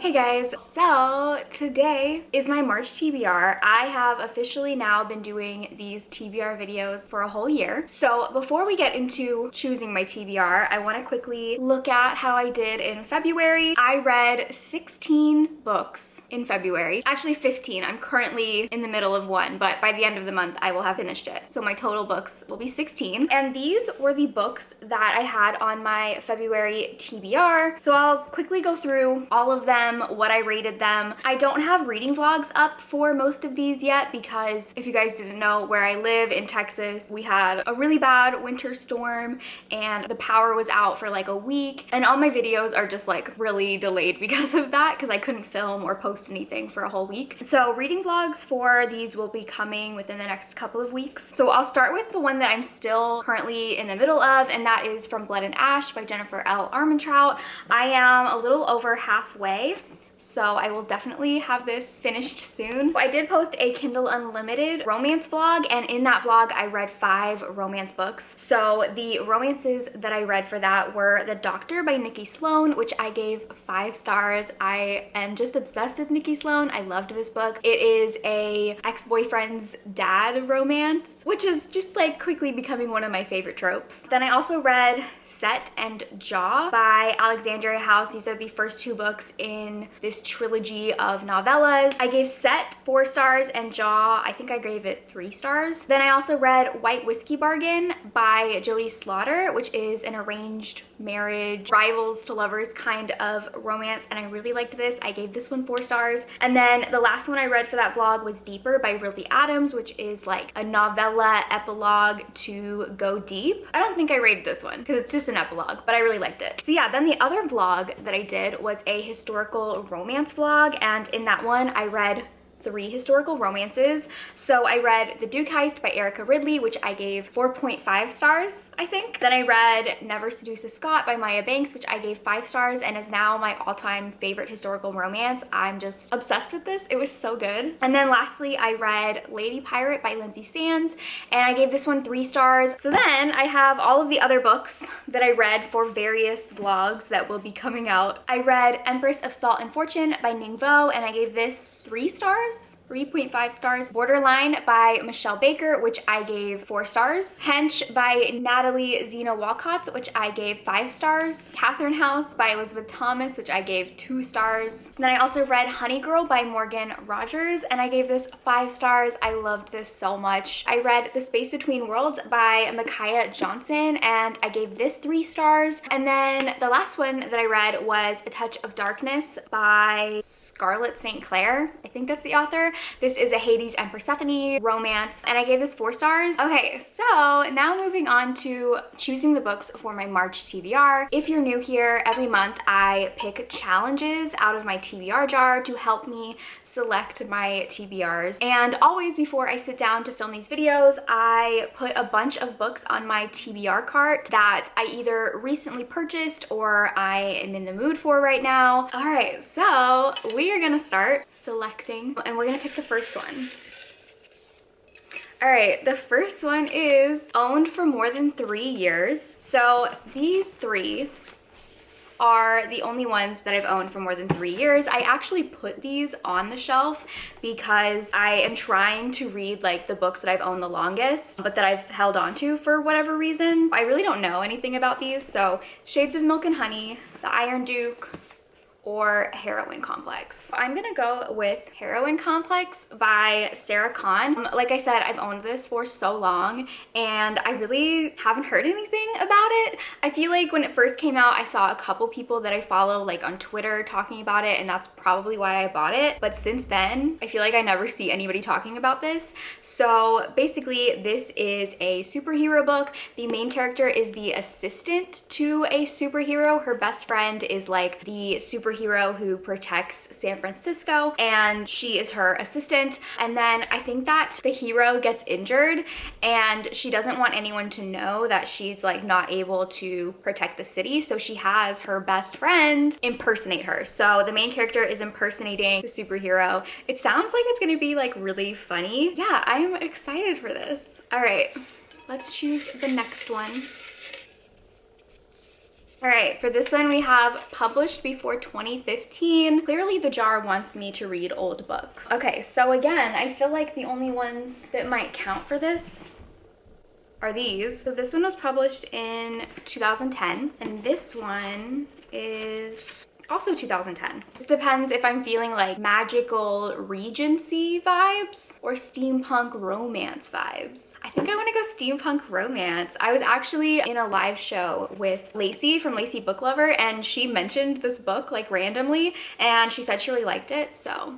Hey guys, so today is my March TBR. I have officially now been doing these TBR videos for a whole year. So before we get into choosing my TBR, I want to quickly look at how I did in February. I read 16 books in February. Actually 15. I'm currently in the middle of one, but by the end of the month I will have finished it. So my total books will be 16. And these were the books that I had on my February TBR. So I'll quickly go through all of them, what I rated them. I don't have reading vlogs up for most of these yet because if you guys didn't know, where I live in Texas, we had a really bad winter storm and the power was out for like a week, and all my videos are just like really delayed because of that, because I couldn't film or post anything for a whole week. So reading vlogs for these will be coming within the next couple of weeks. So I'll start with the one that I'm still currently in the middle of, and that is From Blood and Ash by Jennifer L. Armentrout. I am a little over halfway, so I will definitely have this finished soon. I did post a Kindle Unlimited romance vlog, and in that vlog I read 5 romance books. So the romances that I read for that were The Doctor by Nikki Sloan, which I gave 5 stars. I am just obsessed with Nikki Sloan. I loved this book. It is a ex-boyfriend's dad romance, which is just like quickly becoming one of my favorite tropes. Then I also read Set and Jaw by Alexandria House. These are the first 2 books in this trilogy of novellas. I gave Set 4 stars and Jaw, I think I gave it 3 stars. Then I also read White Whiskey Bargain by Jodie Slaughter, which is an arranged marriage, rivals to lovers kind of romance, and I really liked this. I gave this one 4 stars. And then the last one I read for that vlog was Deeper by Riley Adams, which is like a novella epilogue to Go Deep. I don't think I rated this one because it's just an epilogue, but I really liked it. So yeah, then the other vlog that I did was a historical romance vlog, and in that one I read 3 historical romances. So I read The Duke Heist by Erica Ridley, which I gave 4.5 stars, I think. Then I read Never Seduce a Scot by Maya Banks, which I gave 5 stars and is now my all-time favorite historical romance. I'm just obsessed with this. It was so good. And then lastly, I read Lady Pirate by Lindsay Sands, and I gave this one 3 stars. So then I have all of the other books that I read for various vlogs that will be coming out. I read Empress of Salt and Fortune by Ning Vo, and I gave this 3 stars. 3.5 stars. Borderline by Michelle Baker, which I gave 4 stars. Hench by Natalie Zena Walcott, which I gave 5 stars. Catherine House by Elizabeth Thomas, which I gave 2 stars. Then I also read Honey Girl by Morgan Rogers, and I gave this 5 stars. I loved this so much. I read The Space Between Worlds by Micaiah Johnson, and I gave this 3 stars. And then the last one that I read was A Touch of Darkness by Scarlett St. Clair. I think that's the author. This is a Hades and Persephone romance, and I gave this 4 stars. Okay, so now moving on to choosing the books for my March TBR. If you're new here, every month I pick challenges out of my TBR jar to help me select my TBRs. And always before I sit down to film these videos, I put a bunch of books on my TBR cart that I either recently purchased or I am in the mood for right now. All right, so we are gonna start selecting, and we're gonna pick the first one. All right, the first one is Owned for More Than 3 Years. So these 3 are the only ones that I've owned for more than 3 years. I actually put these on the shelf because I am trying to read like the books that I've owned the longest, but that I've held on to for whatever reason. I really don't know anything about these. So Shades of Milk and Honey, The Iron Duke, or Heroine Complex. I'm gonna go with Heroine Complex by Sarah Kahn. Like I said, I've owned this for so long and I really haven't heard anything about it. I feel like when it first came out, I saw a couple people that I follow like on Twitter talking about it, and that's probably why I bought it. But since then, I feel like I never see anybody talking about this. So basically, this is a superhero book. The main character is the assistant to a superhero. Her best friend is like the superhero who protects San Francisco, and she is her assistant. And then I think that the hero gets injured and she doesn't want anyone to know that she's like not able to protect the city, so she has her best friend impersonate her. So the main character is impersonating the superhero. It sounds like it's gonna be like really funny. Yeah, I'm excited for this. All right, let's choose the next one. All right, for this one we have published before 2015. Clearly the jar wants me to read old books. Okay, so again, I feel like the only ones that might count for this are these. So this one was published in 2010, and this one is also 2010. This depends if I'm feeling like magical Regency vibes or steampunk romance vibes. I think I want to go steampunk romance. I was actually in a live show with Lacey from Lacey Book Lover, and she mentioned this book like randomly, and she said she really liked it, so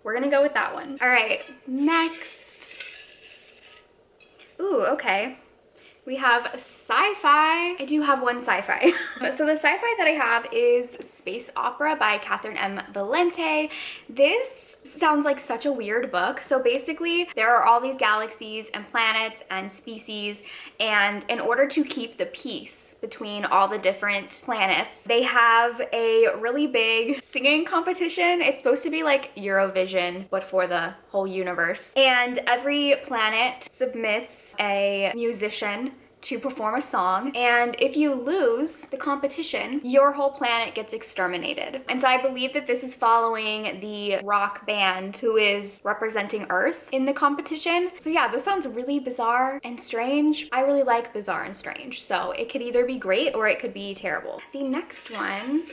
we're gonna go with that one. All right, next. Ooh, okay. We have sci-fi. I do have one sci-fi. So the sci-fi that I have is Space Opera by Catherine M. Valente. This sounds like such a weird book. So basically, there are all these galaxies and planets and species, and in order to keep the peace between all the different planets, they have a really big singing competition. It's supposed to be like Eurovision, but for the whole universe. And every planet submits a musician to perform a song, and if you lose the competition, your whole planet gets exterminated. And so I believe that this is following the rock band who is representing Earth in the competition. So yeah, this sounds really bizarre and strange. I really like bizarre and strange, so it could either be great or it could be terrible. The next one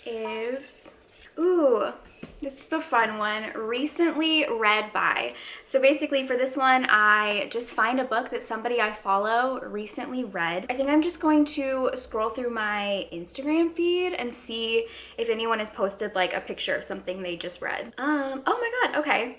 is, ooh, this is a fun one. Recently read by. So basically for this one, I just find a book that somebody I follow recently read. I think I'm just going to scroll through my Instagram feed and see if anyone has posted like a picture of something they just read. Oh my God, okay.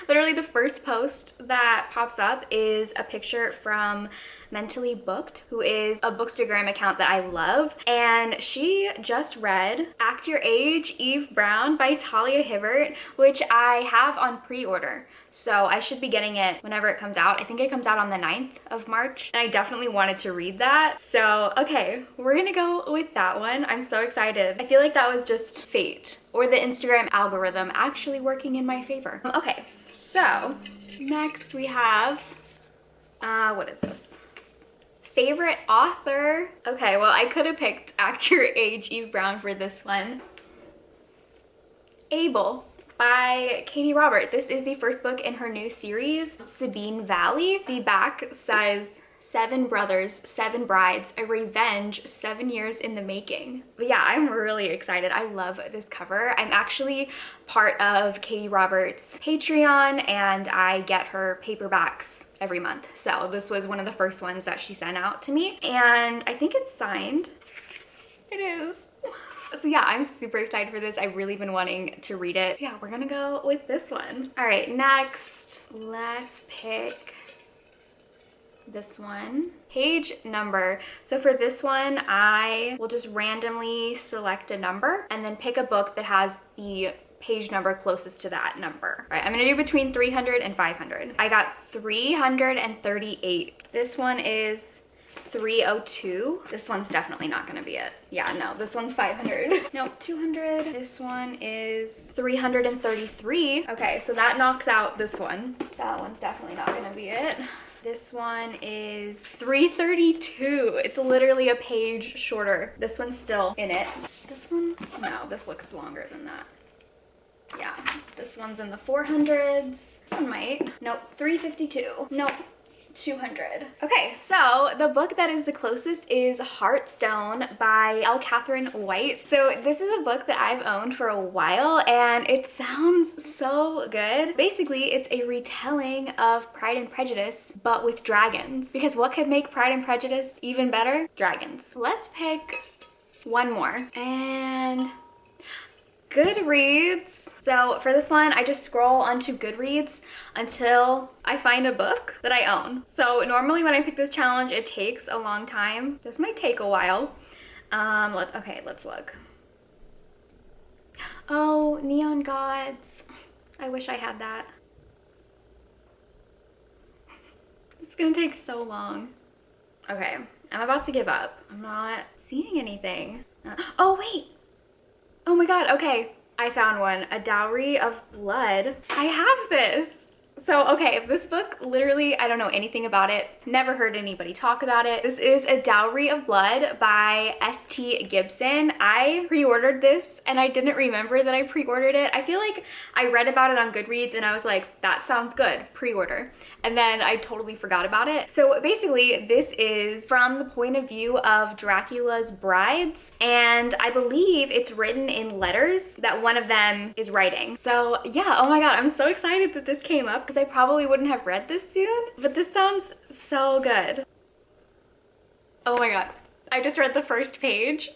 Literally the first post that pops up is a picture from Mentally Booked, who is a bookstagram account that I love, and she just read Act Your Age, Eve Brown by Talia Hibbert, which I have on pre-order. So I should be getting it whenever it comes out. I think it comes out on the 9th of March, and I definitely wanted to read that. So, okay, we're gonna go with that one. I'm so excited. I feel like that was just fate, or the Instagram algorithm actually working in my favor. Okay, so next we have, what is this? Favorite author. Okay, well, I could have picked Act Your Age, Eve Brown for this one. Able by Katie Robert. This is the first book in her new series, Sabine Valley. The back says 7 brothers, 7 brides, a revenge, 7 years in the making. But yeah, I'm really excited. I love this cover. I'm actually part of Katie Roberts' Patreon, and I get her paperbacks every month. So this was one of the first ones that she sent out to me, and I think it's signed. It is. So yeah, I'm super excited for this. I've really been wanting to read it. So yeah, we're gonna go with this one. All right, next, let's pick this one. Page number. So for this one, I will just randomly select a number and then pick a book that has the page number closest to that number. All right, I'm gonna do between 300 and 500. I got 338. This one is 302. This one's definitely not gonna be it. Yeah, no, this one's 500. Nope, 200. This one is 333. Okay, so that knocks out this one. That one's definitely not gonna be it. This one is 332. It's literally a page shorter. This one's still in it. This one, no, this looks longer than that. Yeah, this one's in the 400s. This one might. Nope, 352. Nope, 200. Okay, so the book that is the closest is Heartstone by L. Catherine White. So this is a book that I've owned for a while, and it sounds so good. Basically, it's a retelling of Pride and Prejudice, but with dragons. Because what could make Pride and Prejudice even better? Dragons. Let's pick one more. And Goodreads. So for this one, I just scroll onto Goodreads until I find a book that I own. So normally when I pick this challenge, it takes a long time. This might take a while. Okay, let's look. Oh, Neon Gods. I wish I had that. It's gonna take so long. Okay, I'm about to give up. I'm not seeing anything. Oh, wait. Oh my God, okay. I found one, A Dowry of Blood. I have this. So, okay, this book, literally, I don't know anything about it. Never heard anybody talk about it. This is A Dowry of Blood by S.T. Gibson. I pre-ordered this and I didn't remember that I pre-ordered it. I feel like I read about it on Goodreads and I was like, that sounds good, pre-order. And then I totally forgot about it. So basically, this is from the point of view of Dracula's brides, and I believe it's written in letters that one of them is writing. So yeah, oh my god, I'm so excited that this came up because I probably wouldn't have read this soon, but this sounds so good. Oh my god, I just read the first page.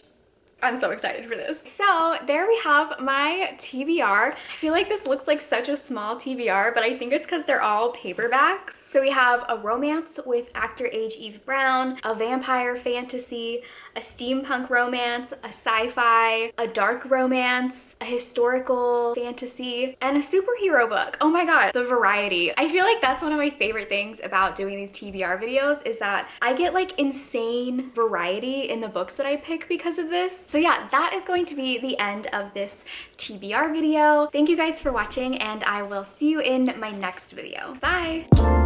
I'm so excited for this. So there we have my TBR. I feel like this looks like such a small TBR, but I think it's because they're all paperbacks. So we have a romance with actor age Eve Brown, a vampire fantasy, a steampunk romance, a sci-fi, a dark romance, a historical fantasy, and a superhero book. Oh my god, the variety. I feel like that's one of my favorite things about doing these TBR videos is that I get like insane variety in the books that I pick because of this. So yeah, that is going to be the end of this TBR video. Thank you guys for watching and I will see you in my next video. Bye!